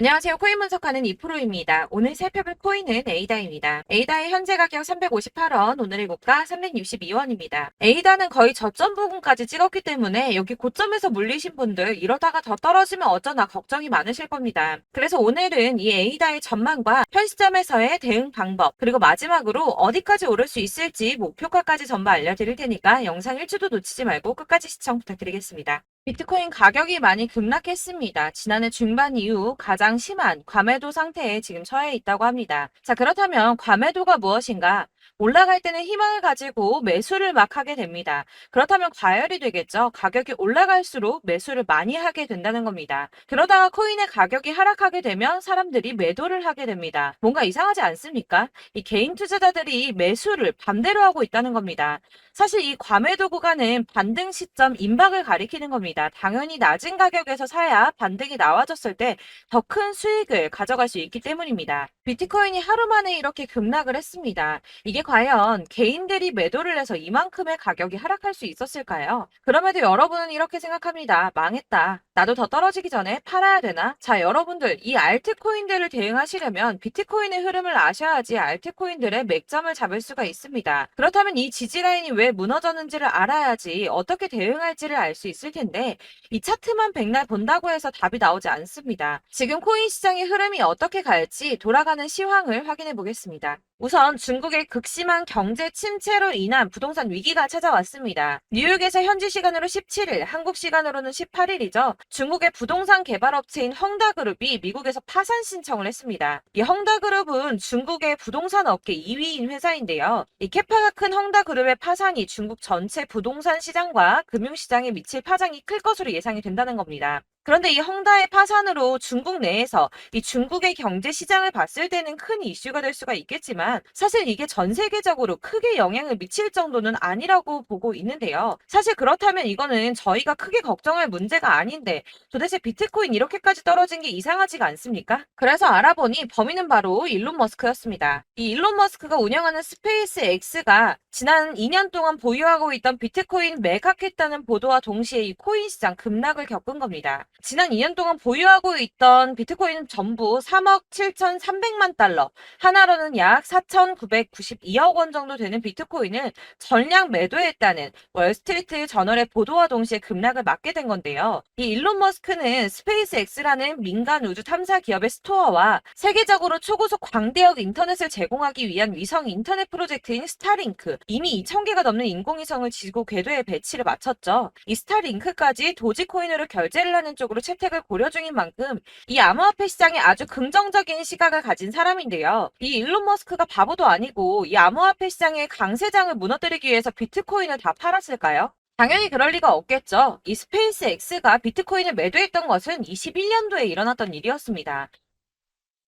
안녕하세요. 코인 분석하는 이프로입니다. 오늘 살펴볼 코인은 에이다입니다. 에이다의 현재 가격 358원, 오늘의 고가 362원입니다. 에이다는 거의 저점 부분까지 찍었기 때문에 여기 고점에서 물리신 분들 이러다가 더 떨어지면 어쩌나 걱정이 많으실 겁니다. 그래서 오늘은 이 에이다의 전망과 현 시점에서의 대응 방법, 그리고 마지막으로 어디까지 오를 수 있을지 목표가까지 전부 알려드릴 테니까 영상 1초도 놓치지 말고 끝까지 시청 부탁드리겠습니다. 비트코인 가격이 많이 급락했습니다. 지난해 중반 이후 가장 심한 과매도 상태에 지금 처해 있다고 합니다. 자, 그렇다면 과매도가 무엇인가? 올라갈 때는 희망을 가지고 매수를 막 하게 됩니다. 그렇다면 과열이 되겠죠. 가격이 올라갈수록 매수를 많이 하게 된다는 겁니다. 그러다가 코인의 가격이 하락하게 되면 사람들이 매도를 하게 됩니다. 뭔가 이상하지 않습니까? 이 개인 투자자들이 매수를 반대로 하고 있다는 겁니다. 사실 이 과매도 구간은 반등 시점 임박을 가리키는 겁니다. 당연히 낮은 가격에서 사야 반등이 나와줬을 때 더 큰 수익을 가져갈 수 있기 때문입니다. 비트코인이 하루 만에 이렇게 급락을 했습니다. 이게 과연 개인들이 매도를 해서 이만큼의 가격이 하락할 수 있었을까요? 그럼에도 여러분은 이렇게 생각합니다. 망했다. 나도 더 떨어지기 전에 팔아야 되나? 자, 여러분들 이 알트코인들을 대응하시려면 비트코인의 흐름을 아셔야지 알트코인들의 맥점을 잡을 수가 있습니다. 그렇다면 이 지지라인이 왜 무너졌는지를 알아야지 어떻게 대응할지를 알 수 있을 텐데 이 차트만 백날 본다고 해서 답이 나오지 않습니다. 지금 코인 시장의 흐름이 어떻게 갈지 돌아가는 시황을 확인해 보겠습니다. 우선 중국의 극심한 경제 침체로 인한 부동산 위기가 찾아왔습니다. 뉴욕에서 현지 시간으로 17일, 한국 시간으로는 18일이죠. 중국의 부동산 개발업체인 헝다그룹이 미국에서 파산 신청을 했습니다. 이 헝다그룹은 중국의 부동산 업계 2위인 회사인데요. 이 캐파가 큰 헝다그룹의 파산이 중국 전체 부동산 시장과 금융시장에 미칠 파장이 클 것으로 예상이 된다는 겁니다. 그런데 이 헝다의 파산으로 중국 내에서 이 중국의 경제 시장을 봤을 때는 큰 이슈가 될 수가 있겠지만 사실 이게 전 세계적으로 크게 영향을 미칠 정도는 아니라고 보고 있는데요. 사실 그렇다면 이거는 저희가 크게 걱정할 문제가 아닌데 도대체 비트코인 이렇게까지 떨어진 게 이상하지가 않습니까? 그래서 알아보니 범인은 바로 일론 머스크였습니다. 이 일론 머스크가 운영하는 스페이스 X가 지난 2년 동안 보유하고 있던 비트코인 매각했다는 보도와 동시에 이 코인 시장 급락을 겪은 겁니다. 지난 2년 동안 보유하고 있던 비트코인은 전부 3억 7,300만 달러, 하나로는 약 4,992억 원 정도 되는 비트코인을 전량 매도했다는 월스트리트 저널의 보도와 동시에 급락을 맞게 된 건데요. 이 일론 머스크는 스페이스X라는 민간 우주 탐사 기업의 스토어와 세계적으로 초고속 광대역 인터넷을 제공하기 위한 위성 인터넷 프로젝트인 스타링크, 이미 2,000개가 넘는 인공위성을 지구 궤도에 배치를 마쳤죠. 이 스타링크까지 도지코인으로 결제를 하는 쪽으로 채택을 고려 중인 만큼 이 암호화폐 시장에 아주 긍정적인 시각을 가진 사람인데요. 이 일론 머스크가 바보도 아니고 이 암호화폐 시장의 강세장을 무너뜨리기 위해서 비트코인을 다 팔았을까요? 당연히 그럴 리가 없겠죠. 이 스페이스 X가 비트코인을 매도했던 것은 21년도에 일어났던 일이었습니다.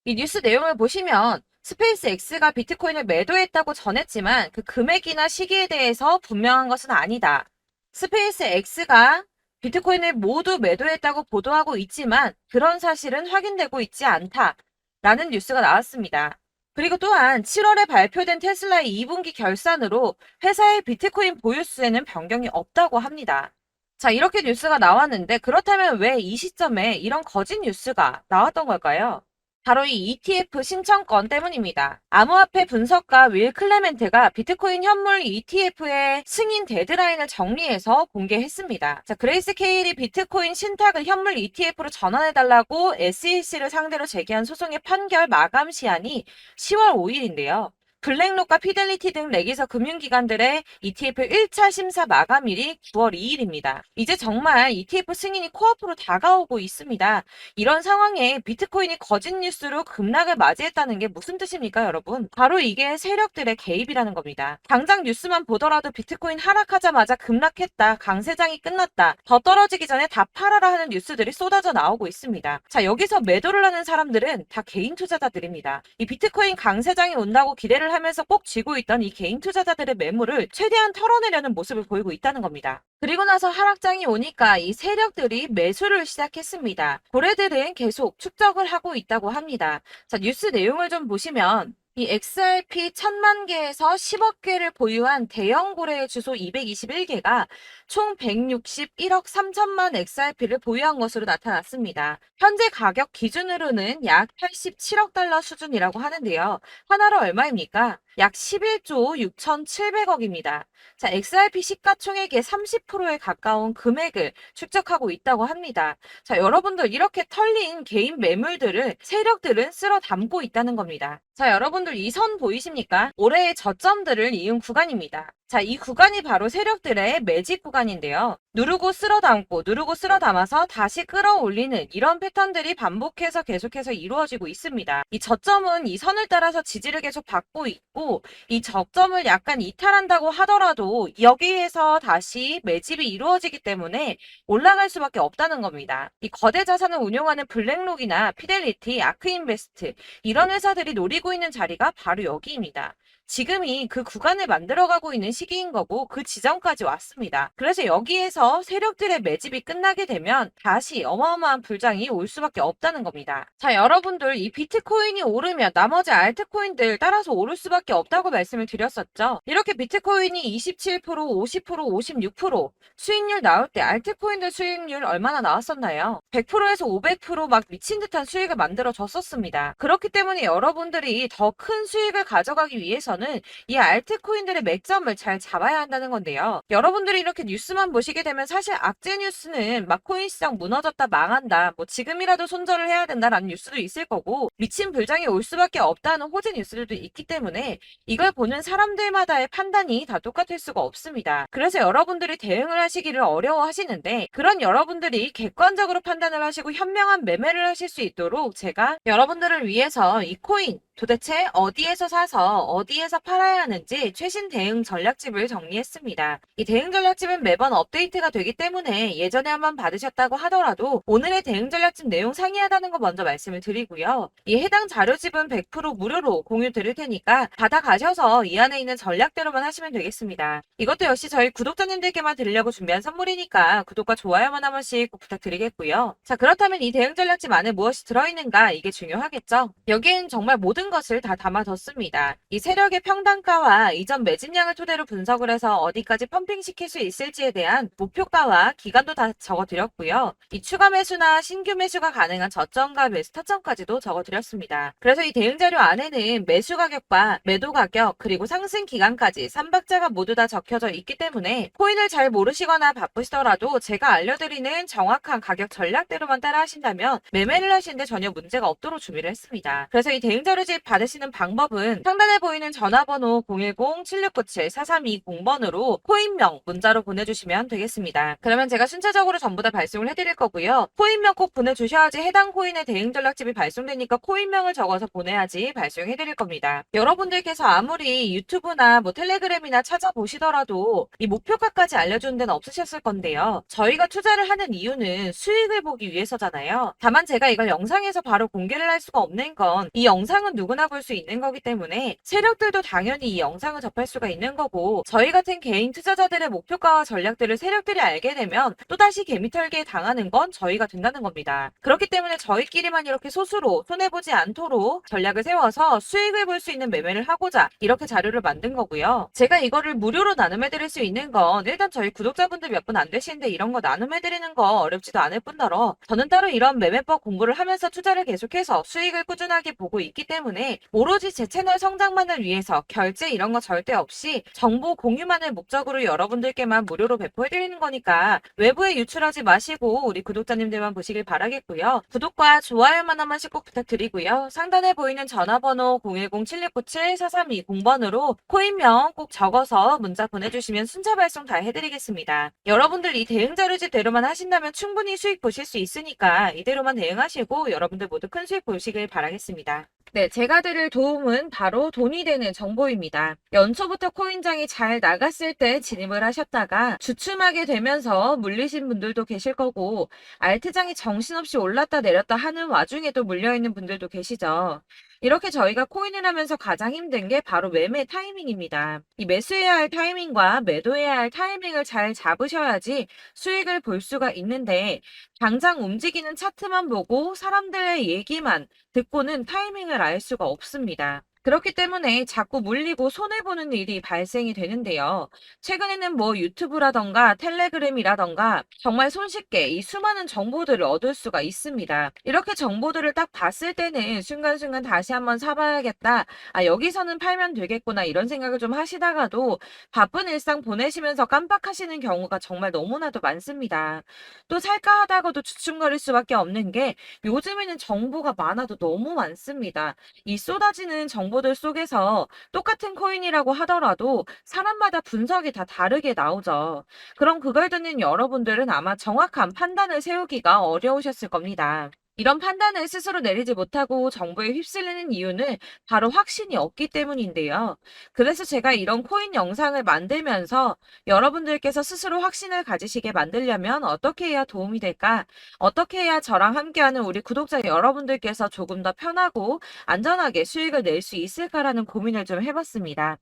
이 뉴스 내용을 보시면 스페이스 X가 비트코인을 매도했다고 전했지만 그 금액이나 시기에 대해서 분명한 것은 아니다. 스페이스 X가 비트코인을 모두 매도했다고 보도하고 있지만 그런 사실은 확인되고 있지 않다. 라는 뉴스가 나왔습니다. 그리고 또한 7월에 발표된 테슬라의 2분기 결산으로 회사의 비트코인 보유수에는 변경이 없다고 합니다. 자, 이렇게 뉴스가 나왔는데 그렇다면 왜 이 시점에 이런 거짓 뉴스가 나왔던 걸까요? 바로 이 ETF 신청권 때문입니다. 암호화폐 분석가 윌 클레멘트가 비트코인 현물 ETF의 승인 데드라인을 정리해서 공개했습니다. 자, 그레이스 케일이 비트코인 신탁을 현물 ETF로 전환해달라고 SEC를 상대로 제기한 소송의 판결 마감 시한이 10월 5일인데요. 블랙록과 피델리티 등 레기서 금융기관들의 ETF 1차 심사 마감일이 9월 2일입니다. 이제 정말 ETF 승인이 코앞으로 다가오고 있습니다. 이런 상황에 비트코인이 거짓 뉴스로 급락을 맞이했다는 게 무슨 뜻입니까, 여러분? 바로 이게 세력들의 개입이라는 겁니다. 당장 뉴스만 보더라도 비트코인 하락하자마자 급락했다, 강세장이 끝났다, 더 떨어지기 전에 다 팔아라 하는 뉴스들이 쏟아져 나오고 있습니다. 자, 여기서 매도를 하는 사람들은 다 개인 투자자들입니다. 이 비트코인 강세장이 온다고 기대를 하면서 꼭 쥐고 있던 이 개인 투자자들의 매물을 최대한 털어내려는 모습을 보이고 있다는 겁니다. 그리고 나서 하락장이 오니까 이 세력들이 매수를 시작했습니다. 고래들은 계속 축적을 하고 있다고 합니다. 자, 뉴스 내용을 좀 보시면 이 XRP 1000만 개에서 10억 개를 보유한 대형 고래의 주소 221개가 총 161억 3천만 XRP를 보유한 것으로 나타났습니다. 현재 가격 기준으로는 약 87억 달러 수준이라고 하는데요. 하나로 얼마입니까? 약 11조 6,700억입니다. 자, XRP 시가총액의 30%에 가까운 금액을 축적하고 있다고 합니다. 자, 여러분들 이렇게 털린 개인 매물들을 세력들은 쓸어 담고 있다는 겁니다. 자, 여러분들 이 선 보이십니까? 올해의 저점들을 이은 구간입니다. 자, 이 구간이 바로 세력들의 매집 구간인데요. 누르고 쓸어 담고 누르고 쓸어 담아서 다시 끌어올리는 이런 패턴들이 반복해서 계속해서 이루어지고 있습니다. 이 저점은 이 선을 따라서 지지를 계속 받고 있고 이 저점을 약간 이탈한다고 하더라도 여기에서 다시 매집이 이루어지기 때문에 올라갈 수밖에 없다는 겁니다. 이 거대 자산을 운용하는 블랙록이나 피델리티, 아크인베스트 이런 회사들이 노리고 있는 자리가 바로 여기입니다. 지금이 그 구간을 만들어가고 있는 시기인 거고 그 지점까지 왔습니다. 그래서 여기에서 세력들의 매집이 끝나게 되면 다시 어마어마한 불장이 올 수밖에 없다는 겁니다. 자, 여러분들 이 비트코인이 오르면 나머지 알트코인들 따라서 오를 수밖에 없다고 말씀을 드렸었죠. 이렇게 비트코인이 27%, 50%, 56% 수익률 나올 때 알트코인들 수익률 얼마나 나왔었나요? 100%에서 500%막 미친 듯한 수익을 만들어 줬었습니다. 그렇기 때문에 여러분들이 더 큰 수익을 가져가기 위해서는 이 알트코인들의 맥점을 잘 잡아야 한다는 건데요. 여러분들이 이렇게 뉴스만 보시게 되면 사실 악재 뉴스는 막 코인 시장 무너졌다 망한다 뭐 지금이라도 손절을 해야 된다라는 뉴스도 있을 거고 미친 불장이 올 수밖에 없다는 호재 뉴스들도 있기 때문에 이걸 보는 사람들마다의 판단이 다 똑같을 수가 없습니다. 그래서 여러분들이 대응을 하시기를 어려워하시는데 그런 여러분들이 객관적으로 판단을 하시고 현명한 매매를 하실 수 있도록 제가 여러분들을 위해서 이 코인 도대체 어디에서 사서 어디에서 팔아야 하는지 최신 대응 전략집을 정리했습니다. 이 대응 전략집은 매번 업데이트가 되기 때문에 예전에 한번 받으셨다고 하더라도 오늘의 대응 전략집 내용 상이하다는 거 먼저 말씀을 드리고요. 이 해당 자료집은 100% 무료로 공유 드릴 테니까 받아가셔서 이 안에 있는 전략대로만 하시면 되겠습니다. 이것도 역시 저희 구독자님들께만 드리려고 준비한 선물이니까 구독과 좋아요만 한 번씩 꼭 부탁드리겠고요. 자, 그렇다면 이 대응 전략집 안에 무엇이 들어있는가 이게 중요하겠죠. 여기엔 정말 모든 것을 다 담아뒀습니다. 이 세력의 평단가와 이전 매집량을 토대로 분석을 해서 어디까지 펌핑시킬 수 있을지에 대한 목표가와 기간도 다 적어드렸고요. 이 추가 매수나 신규 매수가 가능한 저점과 매수 타점까지도 적어드렸습니다. 그래서 이 대응 자료 안에는 매수 가격과 매도 가격 그리고 상승 기간까지 3박자가 모두 다 적혀져 있기 때문에 코인을 잘 모르시거나 바쁘시더라도 제가 알려드리는 정확한 가격 전략대로만 따라 하신다면 매매를 하시는데 전혀 문제가 없도록 준비를 했습니다. 그래서 이 대응 자료집 받으시는 방법은 상단에 보이는 전화번호 010-7697-4320번으로 코인명 문자로 보내주시면 되겠습니다. 그러면 제가 순차적으로 전부 다 발송을 해드릴 거고요. 코인명 꼭 보내주셔야지 해당 코인의 대응 전략집이 발송되니까 코인명을 적어서 보내야지 발송해드릴 겁니다. 여러분들께서 아무리 유튜브나 뭐 텔레그램이나 찾아보시더라도 이 목표가까지 알려주는 데는 없으셨을 건데요. 저희가 투자를 하는 이유는 수익을 보기 위해서잖아요. 다만 제가 이걸 영상에서 바로 공개를 할 수가 없는 건 이 영상은 누구나 볼 수 있는 거기 때문에 세력들도 당연히 이 영상을 접할 수가 있는 거고 저희 같은 개인 투자자들의 목표가와 전략들을 세력들이 알게 되면 또다시 개미털기에 당하는 건 저희가 된다는 겁니다. 그렇기 때문에 저희끼리만 이렇게 소수로 손해보지 않도록 전략을 세워서 수익을 볼 수 있는 매매를 하고자 이렇게 자료를 만든 거고요. 제가 이거를 무료로 나눔해드릴 수 있는 건 일단 저희 구독자분들 몇 분 안 되시는데 이런 거 나눔해드리는 거 어렵지도 않을 뿐더러 저는 따로 이런 매매법 공부를 하면서 투자를 계속해서 수익을 꾸준하게 보고 있기 때문에 오로지 제 채널 성장만을 위해서 결제 이런 거 절대 없이 정보 공유만을 목적으로 여러분들께만 무료로 배포해드리는 거니까 외부에 유출하지 마시고 우리 구독자님들만 보시길 바라겠고요. 구독과 좋아요만 한 번씩 꼭 부탁드리고요. 상단에 보이는 전화번호 010-7697-4320번으로 코인명 꼭 적어서 문자 보내주시면 순차 발송 다 해드리겠습니다. 여러분들 이 대응 자료집대로만 하신다면 충분히 수익 보실 수 있으니까 이대로만 대응하시고 여러분들 모두 큰 수익 보시길 바라겠습니다. 네, 제가 드릴 도움은 바로 돈이 되는 정보입니다. 연초부터 코인장이 잘 나갔을 때 진입을 하셨다가 주춤하게 되면서 물리신 분들도 계실 거고 알트장이 정신없이 올랐다 내렸다 하는 와중에도 물려있는 분들도 계시죠. 이렇게 저희가 코인을 하면서 가장 힘든 게 바로 매매 타이밍입니다. 이 매수해야 할 타이밍과 매도해야 할 타이밍을 잘 잡으셔야지 수익을 볼 수가 있는데 당장 움직이는 차트만 보고 사람들의 얘기만 듣고는 타이밍을 알 수가 없습니다. 그렇기 때문에 자꾸 물리고 손해보는 일이 발생이 되는데요. 최근에는 뭐 유튜브라던가 텔레그램이라던가 정말 손쉽게 이 수많은 정보들을 얻을 수가 있습니다. 이렇게 정보들을 딱 봤을 때는 순간순간 다시 한번 사봐야겠다. 아, 여기서는 팔면 되겠구나. 이런 생각을 좀 하시다가도 바쁜 일상 보내시면서 깜빡하시는 경우가 정말 너무나도 많습니다. 또 살까 하다가도 주춤거릴 수밖에 없는 게 요즘에는 정보가 많아도 너무 많습니다. 이 쏟아지는 정보들 속에서 똑같은 코인이라고 하더라도 사람마다 분석이 다 다르게 나오죠. 그럼 그걸 듣는 여러분들은 아마 정확한 판단을 세우기가 어려우셨을 겁니다. 이런 판단을 스스로 내리지 못하고 정보에 휩쓸리는 이유는 바로 확신이 없기 때문인데요. 그래서 제가 이런 코인 영상을 만들면서 여러분들께서 스스로 확신을 가지시게 만들려면 어떻게 해야 도움이 될까? 어떻게 해야 저랑 함께하는 우리 구독자 여러분들께서 조금 더 편하고 안전하게 수익을 낼 수 있을까라는 고민을 좀 해봤습니다.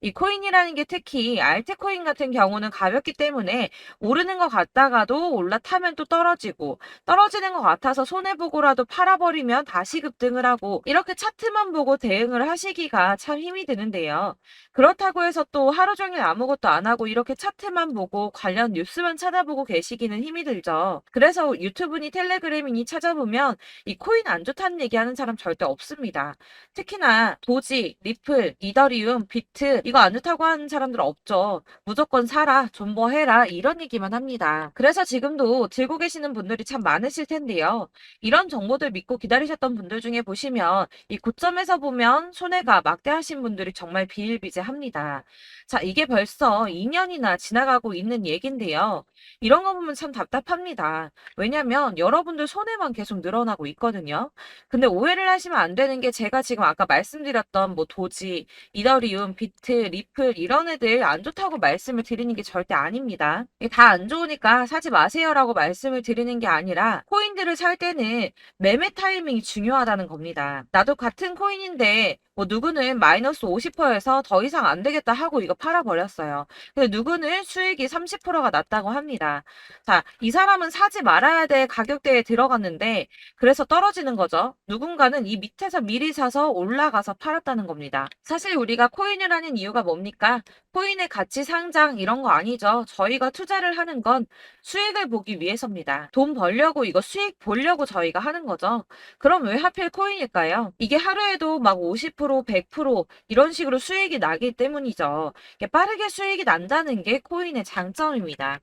이 코인이라는 게 특히 알트코인 같은 경우는 가볍기 때문에 오르는 것 같다가도 올라타면 또 떨어지고 떨어지는 것 같아서 손해보고라도 팔아버리면 다시 급등을 하고 이렇게 차트만 보고 대응을 하시기가 참 힘이 드는데요. 그렇다고 해서 또 하루 종일 아무것도 안 하고 이렇게 차트만 보고 관련 뉴스만 찾아보고 계시기는 힘이 들죠. 그래서 유튜브니 텔레그램이니 찾아보면 이 코인 안 좋다는 얘기하는 사람 절대 없습니다. 특히나 도지, 리플, 이더리움, 비트 이거 안 좋다고 하는 사람들 없죠. 무조건 사라, 존버해라 이런 얘기만 합니다. 그래서 지금도 들고 계시는 분들이 참 많으실 텐데요. 이런 정보들 믿고 기다리셨던 분들 중에 보시면 이 고점에서 보면 손해가 막대하신 분들이 정말 비일비재합니다. 자, 이게 벌써 2년이나 지나가고 있는 얘긴데요. 이런 거 보면 참 답답합니다. 왜냐면 여러분들 손해만 계속 늘어나고 있거든요. 근데 오해를 하시면 안 되는 게 제가 지금 아까 말씀드렸던 뭐 도지, 이더리움, 비트, 리플 이런 애들 안 좋다고 말씀을 드리는 게 절대 아닙니다. 이게 다 안 좋으니까 사지 마세요라고 말씀을 드리는 게 아니라 코인들을 살 때는 매매 타이밍이 중요하다는 겁니다. 나도 같은 코인인데 뭐 누구는 마이너스 50%에서 더 이상 안 되겠다 하고 이거 팔아버렸어요. 근데 누구는 수익이 30%가 났다고 합니다. 자, 이 사람은 사지 말아야 될 가격대에 들어갔는데 그래서 떨어지는 거죠. 누군가는 이 밑에서 미리 사서 올라가서 팔았다는 겁니다. 사실 우리가 코인을 하는 이유가 뭡니까? 코인의 가치 상장 이런 거 아니죠. 저희가 투자를 하는 건 수익을 보기 위해서입니다. 돈 벌려고 이거 수익 보려고 저희가 하는 거죠. 그럼 왜 하필 코인일까요? 이게 하루에도 막 50%, 100% 이런 식으로 수익이 나기 때문이죠. 이게 빠르게 수익이 난다는 게 코인의 장점입니다.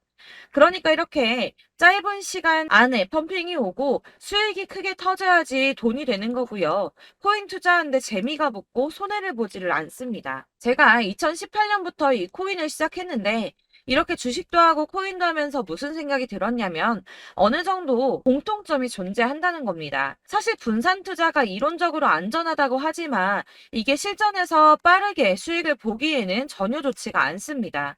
그러니까 이렇게 짧은 시간 안에 펌핑이 오고 수익이 크게 터져야지 돈이 되는 거고요. 코인 투자하는데 재미가 붙고 손해를 보지를 않습니다. 제가 2018년부터 이 코인을 시작했는데 이렇게 주식도 하고 코인도 하면서 무슨 생각이 들었냐면 어느 정도 공통점이 존재한다는 겁니다. 사실 분산 투자가 이론적으로 안전하다고 하지만 이게 실전에서 빠르게 수익을 보기에는 전혀 좋지가 않습니다.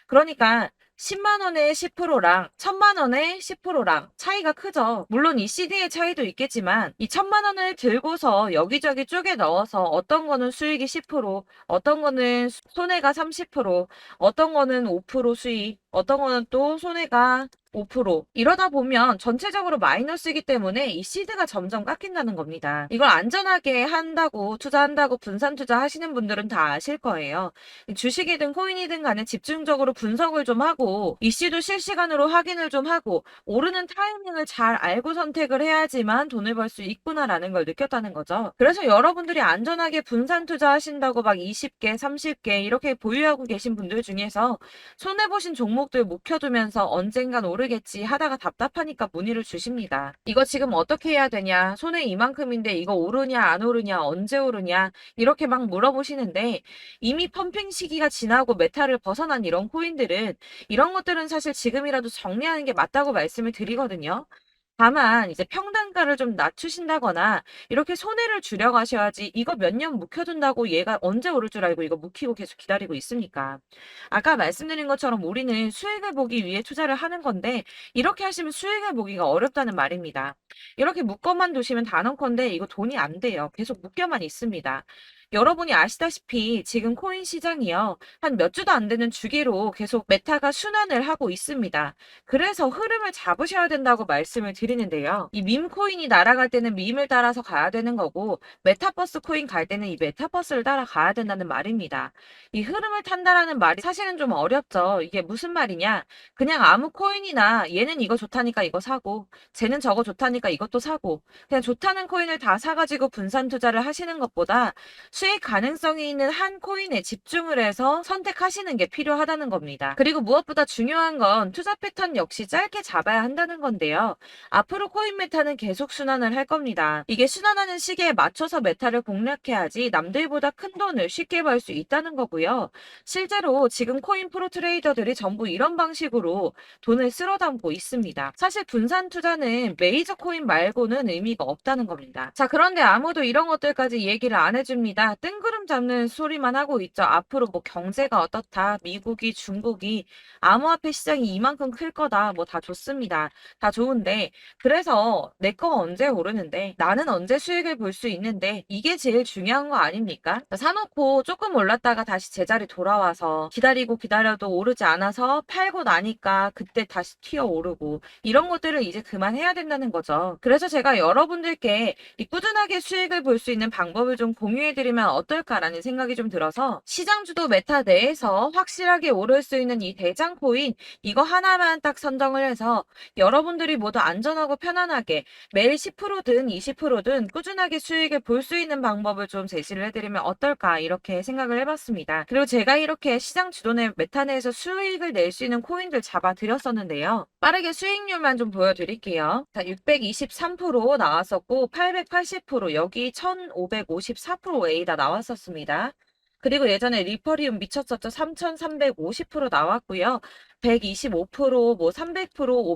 그러니까 10만 원의 10%랑 1000만 원의 10%랑 차이가 크죠. 물론 이 CD의 차이도 있겠지만 이 1000만 원을 들고서 여기저기 쪼개 넣어서 어떤 거는 수익이 10%, 어떤 거는 손해가 30%, 어떤 거는 5% 수익, 어떤 거는 또 손해가 5% 이러다 보면 전체적으로 마이너스이기 때문에 이 시드가 점점 깎인다는 겁니다. 이걸 안전하게 한다고 투자한다고 분산 투자하시는 분들은 다 아실 거예요. 주식이든 코인이든 간에 집중적으로 분석을 좀 하고 이슈도 실시간으로 확인을 좀 하고 오르는 타이밍을 잘 알고 선택을 해야지만 돈을 벌 수 있구나라는 걸 느꼈다는 거죠. 그래서 여러분들이 안전하게 분산 투자하신다고 막 20개, 30개 이렇게 보유하고 계신 분들 중에서 손해보신 종목들 묵혀두면서 언젠간 오르겠지 하다가 답답하니까 문의를 주십니다. 이거 지금 어떻게 해야 되냐? 손해 이만큼인데 이거 오르냐 안 오르냐 언제 오르냐 이렇게 막 물어보시는데 이미 펌핑 시기가 지나고 메타를 벗어난 이런 코인들은 이런 것들은 사실 지금이라도 정리하는 게 맞다고 말씀을 드리거든요. 다만 이제 평단가를 좀 낮추신다거나 이렇게 손해를 줄여가셔야지 이거 몇 년 묵혀둔다고 얘가 언제 오를 줄 알고 이거 묵히고 계속 기다리고 있습니까? 아까 말씀드린 것처럼 우리는 수익을 보기 위해 투자를 하는 건데 이렇게 하시면 수익을 보기가 어렵다는 말입니다. 이렇게 묶어만 두시면 단언컨대 이거 돈이 안 돼요. 계속 묶여만 있습니다. 여러분이 아시다시피 지금 코인 시장이요. 한 몇 주도 안 되는 주기로 계속 메타가 순환을 하고 있습니다. 그래서 흐름을 잡으셔야 된다고 말씀을 드립니다. 드리는데요. 이 밈 코인이 날아갈 때는 밈을 따라서 가야 되는 거고 메타버스 코인 갈 때는 이 메타버스를 따라가야 된다는 말입니다. 이 흐름을 탄다라는 말이 사실은 좀 어렵죠. 이게 무슨 말이냐? 그냥 아무 코인이나 얘는 이거 좋다니까 이거 사고 쟤는 저거 좋다니까 이것도 사고 그냥 좋다는 코인을 다 사가지고 분산 투자를 하시는 것보다 수익 가능성이 있는 한 코인에 집중을 해서 선택하시는 게 필요하다는 겁니다. 그리고 무엇보다 중요한 건 투자 패턴 역시 짧게 잡아야 한다는 건데요. 앞으로 코인 메타는 계속 순환을 할 겁니다. 이게 순환하는 시기에 맞춰서 메타를 공략해야지 남들보다 큰 돈을 쉽게 벌 수 있다는 거고요. 실제로 지금 코인 프로 트레이더들이 전부 이런 방식으로 돈을 쓸어 담고 있습니다. 사실 분산 투자는 메이저 코인 말고는 의미가 없다는 겁니다. 자, 그런데 아무도 이런 것들까지 얘기를 안 해줍니다. 뜬구름 잡는 소리만 하고 있죠. 앞으로 뭐 경제가 어떻다, 미국이, 중국이, 암호화폐 시장이 이만큼 클 거다, 뭐 다 좋습니다. 다 좋은데, 그래서 내 거 언제 오르는데, 나는 언제 수익을 볼 수 있는데, 이게 제일 중요한 거 아닙니까? 사놓고 조금 올랐다가 다시 제자리 돌아와서 기다리고 기다려도 오르지 않아서 팔고 나니까 그때 다시 튀어 오르고, 이런 것들을 이제 그만해야 된다는 거죠. 그래서 제가 여러분들께 이 꾸준하게 수익을 볼 수 있는 방법을 좀 공유해드리면 어떨까라는 생각이 좀 들어서 시장주도 메타 내에서 확실하게 오를 수 있는 이 대장 코인 이거 하나만 딱 선정을 해서 여러분들이 모두 안전하고 편안하게 매일 10%든 20%든 꾸준하게 수익을 볼 수 있는 방법을 좀 제시를 해드리면 어떨까 이렇게 생각을 해봤습니다. 그리고 제가 이렇게 시장 주도내 메타 내에서 수익을 낼 수 있는 코인들 잡아드렸었는데요. 빠르게 수익률만 좀 보여드릴게요. 자, 623% 나왔었고 880% 여기 1554% A다 나왔었습니다. 그리고 예전에 리퍼리움 미쳤었죠. 3350% 나왔고요. 125%, 뭐 300%,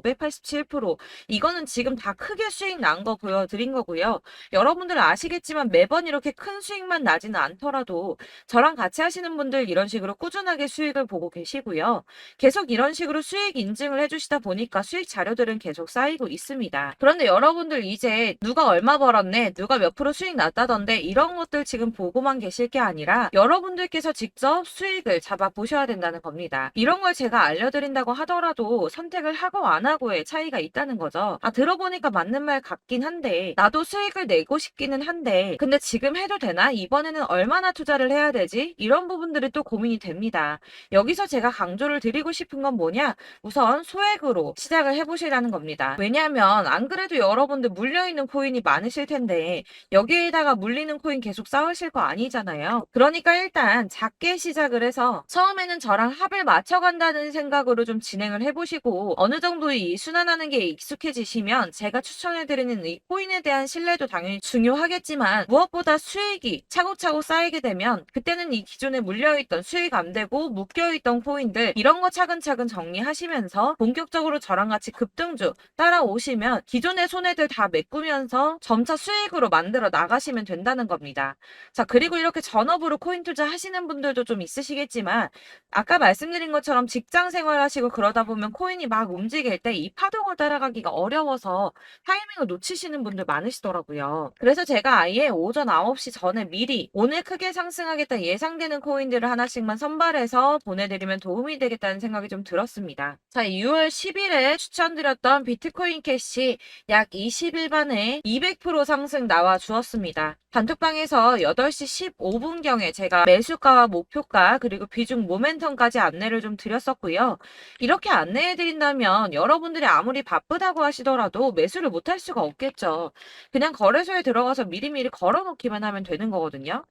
587% 이거는 지금 다 크게 수익 난 거 보여드린 거고요. 여러분들 아시겠지만 매번 이렇게 큰 수익만 나지는 않더라도 저랑 같이 하시는 분들 이런 식으로 꾸준하게 수익을 보고 계시고요. 계속 이런 식으로 수익 인증을 해주시다 보니까 수익 자료들은 계속 쌓이고 있습니다. 그런데 여러분들 이제 누가 얼마 벌었네, 누가 몇 프로 수익 났다던데 이런 것들 지금 보고만 계실 게 아니라 여러분들께서 직접 수익을 잡아 보셔야 된다는 겁니다. 이런 걸 제가 알려드린다고 하더라도 선택을 하고 안 하고의 차이가 있다는 거죠. 아, 들어보니까 맞는 말 같긴 한데 나도 수익을 내고 싶기는 한데 근데 지금 해도 되나? 이번에는 얼마나 투자를 해야 되지? 이런 부분들이 또 고민이 됩니다. 여기서 제가 강조를 드리고 싶은 건 뭐냐? 우선 소액으로 시작을 해보시라는 겁니다. 왜냐하면 안 그래도 여러분들 물려있는 코인이 많으실 텐데 여기에다가 물리는 코인 계속 쌓으실 거 아니잖아요. 그러니까 일단 작게 시작을 해서 처음에는 저랑 합을 맞춰간다는 생각으로 좀 진행을 해보시고 어느 정도 이 순환하는 게 익숙해지시면 제가 추천해드리는 이 코인에 대한 신뢰도 당연히 중요하겠지만 무엇보다 수익이 차곡차곡 쌓이게 되면 그때는 이 기존에 물려있던 수익 안 되고 묶여있던 코인들 이런 거 차근차근 정리하시면서 본격적으로 저랑 같이 급등주 따라오시면 기존의 손해들 다 메꾸면서 점차 수익으로 만들어 나가시면 된다는 겁니다. 자, 그리고 이렇게 전업으로 코인 투자 하시는 분들도 좀 있으시겠지만 아까 말씀드린 것처럼 직장 생활하시고 그러다 보면 코인이 막 움직일 때 이 파동을 따라가기가 어려워서 타이밍을 놓치시는 분들 많으시더라고요. 그래서 제가 아예 오전 9시 전에 미리 오늘 크게 상승하겠다 예상되는 코인들을 하나씩만 선발해서 보내드리면 도움이 되겠다는 생각이 좀 들었습니다. 자, 6월 10일에 추천드렸던 비트코인 캐시 약 20일 만에 200% 상승 나와 주었습니다. 단톡방에서 8시 15분경에 제가 매수가와 목표가 그리고 비중 모멘텀까지 안내를 좀 드렸었고요. 이렇게 안내해드린다면 여러분들이 아무리 바쁘다고 하시더라도 매수를 못할 수가 없겠죠. 그냥 거래소에 들어가서 미리미리 걸어놓기만 하면 되는 거거든요.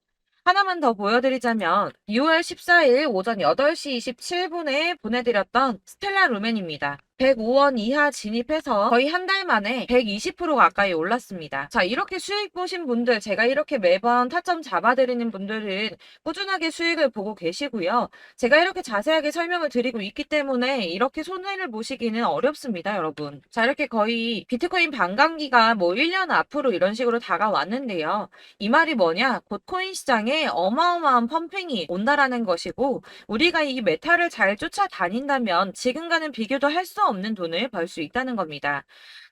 하나만 더 보여드리자면 6월 14일 오전 8시 27분에 보내드렸던 스텔라 루멘입니다. 105원 이하 진입해서 거의 한 달 만에 120% 가까이 올랐습니다. 자, 이렇게 수익 보신 분들, 제가 이렇게 매번 타점 잡아드리는 분들은 꾸준하게 수익을 보고 계시고요. 제가 이렇게 자세하게 설명을 드리고 있기 때문에 이렇게 손해를 보시기는 어렵습니다, 여러분. 자, 이렇게 거의 비트코인 반감기가 뭐 1년 앞으로 이런 식으로 다가왔는데요. 이 말이 뭐냐? 곧 코인 시장에 어마어마한 펌핑이 온다라는 것이고 우리가 이 메타를 잘 쫓아다닌다면 지금과는 비교도 할 수 없는 돈을 벌 수 있다는 겁니다.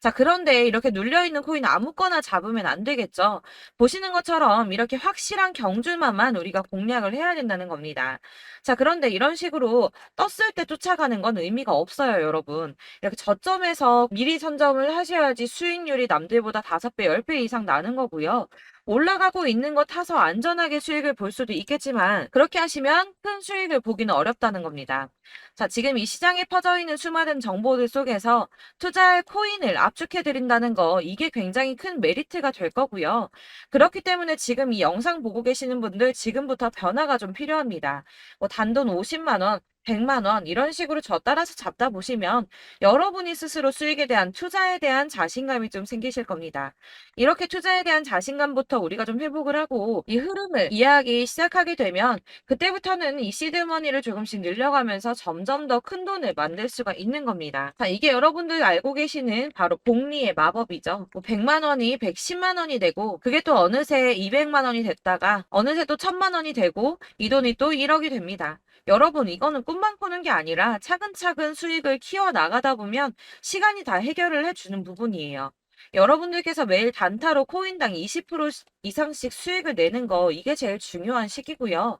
자, 그런데 이렇게 눌려있는 코인 아무거나 잡으면 안 되겠죠. 보시는 것처럼 이렇게 확실한 경주만만 우리가 공략을 해야 된다는 겁니다. 자, 그런데 이런 식으로 떴을 때 쫓아가는 건 의미가 없어요, 여러분. 이렇게 저점에서 미리 선점을 하셔야지 수익률이 남들보다 5배, 10배 이상 나는 거고요. 올라가고 있는 거 타서 안전하게 수익을 볼 수도 있겠지만 그렇게 하시면 큰 수익을 보기는 어렵다는 겁니다. 자, 지금 이 시장에 퍼져 있는 수많은 정보들 속에서 투자할 코인을 압축해 드린다는 거 이게 굉장히 큰 메리트가 될 거고요. 그렇기 때문에 지금 이 영상 보고 계시는 분들 지금부터 변화가 좀 필요합니다. 뭐 단돈 50만 원, 100만 원 이런 식으로 저 따라서 잡다 보시면 여러분이 스스로 수익에 대한 투자에 대한 자신감이 좀 생기실 겁니다. 이렇게 투자에 대한 자신감부터 우리가 좀 회복을 하고 이 흐름을 이해하기 시작하게 되면 그때부터는 이 시드머니를 조금씩 늘려가면서 점점 더 큰 돈을 만들 수가 있는 겁니다. 자, 이게 여러분들 알고 계시는 바로 복리의 마법이죠. 뭐 100만 원이 110만 원이 되고 그게 또 어느새 200만 원이 됐다가 어느새 또 1000만 원이 되고 이 돈이 또 1억이 됩니다. 여러분, 이거는 꿈만 꾸는 게 아니라 차근차근 수익을 키워 나가다 보면 시간이 다 해결을 해주는 부분이에요. 여러분들께서 매일 단타로 코인당 20% 이상씩 수익을 내는 거 이게 제일 중요한 시기고요.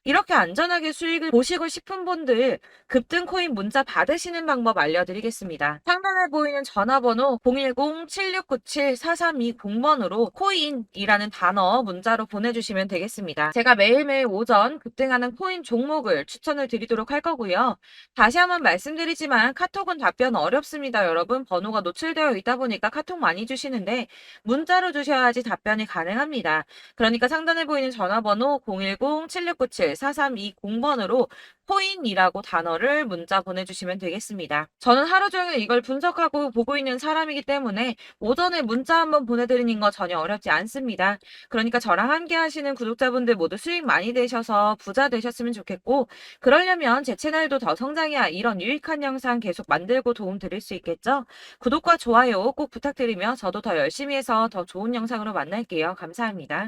이렇게 안전하게 수익을 보시고 싶은 분들 급등 코인 문자 받으시는 방법 알려드리겠습니다. 상단에 보이는 전화번호 010-7697-4320번으로 코인이라는 단어 문자로 보내주시면 되겠습니다. 제가 매일매일 오전 급등하는 코인 종목을 추천을 드리도록 할 거고요. 다시 한번 말씀드리지만 카톡은 답변 어렵습니다. 여러분, 번호가 노출되어 있다 보니까 카톡 많이 주시는데 문자로 주셔야지 답변이 가능합니다. 그러니까 상단에 보이는 전화번호 010-7697-4320번으로 코인이라고 단어를 문자 보내주시면 되겠습니다. 저는 하루 종일 이걸 분석하고 보고 있는 사람이기 때문에 오전에 문자 한번 보내드리는 거 전혀 어렵지 않습니다. 그러니까 저랑 함께 하시는 구독자분들 모두 수익 많이 되셔서 부자 되셨으면 좋겠고 그러려면 제 채널도 더 성장해야 이런 유익한 영상 계속 만들고 도움 드릴 수 있겠죠? 구독과 좋아요 꼭 부탁드리며 저도 더 열심히 해서 더 좋은 영상으로 만날게요. 감사합니다.